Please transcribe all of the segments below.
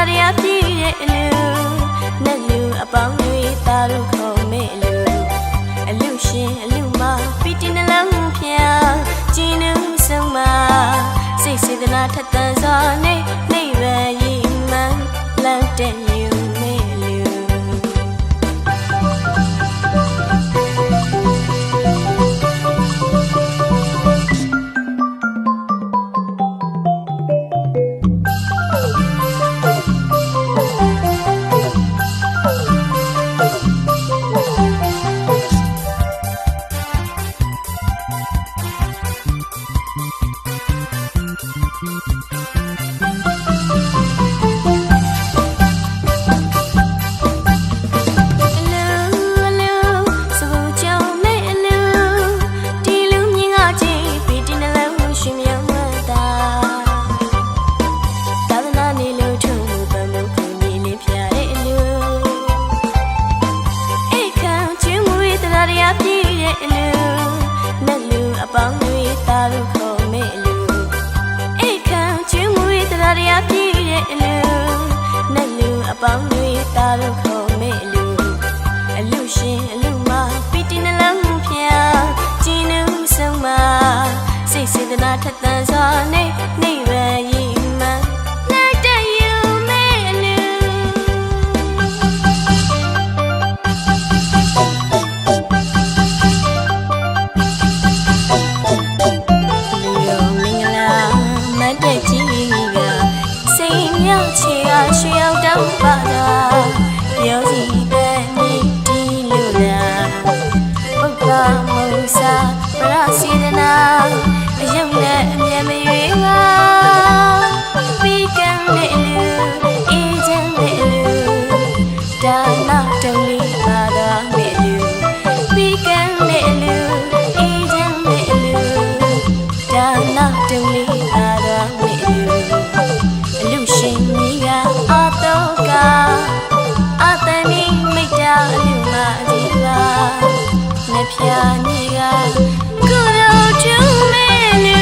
တရားပြည့်တဲ့အလူနဲ့လူအပေါင်းတွေသာတို့ခုံမဲ့အလူရှင်အလူမပီတိနှလုံးဖျားကျင်းနှုံဆုံးမှာစိတ်စေတနာထက်သန်စွာနဲ့နိဗ္ဗာန်ရည်မှန်းလမ်းတဲ့ယူမဲ့ပေါင်းတွေသာတို့ခုံမဲ့အလူရှင်အလူမပီတိနှလုံးဖျားကျင်းနှုံဆုံးမှာစိတ်စေတနာထက်သန်စွာနဲ့နိဗ္ဗာန်ရည်မှန်းလိုက်တဲ့ယူမဲ့အလူလူမင်္ဂလာမတ်တဲ့ကြီးကစိတ်မြောက်ချေအားရွှေရောက်တောင်းပါတာပြောစီတဲ့မြည်တီလို့လားပုပ္ပမုစာပရစေတနာအယုံနဲ့အမြဲမရွေးပါပြီးကံနဲ့လူအေးချမ်းနဲ့လူဒါနတုံးလေးပါတော့နဲ့လူပြီးကံနဲ့လူအေးချမ်းနဲ့လူဒါနတုံးလေးပါတော့နဲ့လူအလူရှင်ကြီးကအတော့ကအတန်ဒီမိတ်တာအလူမကြီးကလက်ဖြာနေကကုသိုလ်ကျူးမဲ့လူ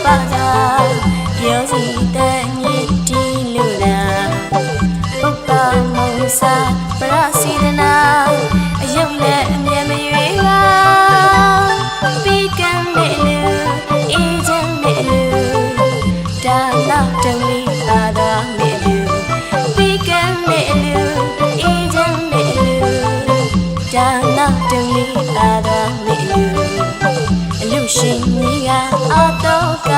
ပါတာပြောစီတဲ့မြည်တီလို့လားပုပ္ပမုံစာပရစီဒနာအယုတ်နဲ့အမြဲမရွေးပါပြီးကံနဲ့လူအေးချမ်းနဲ့လူ အတော့က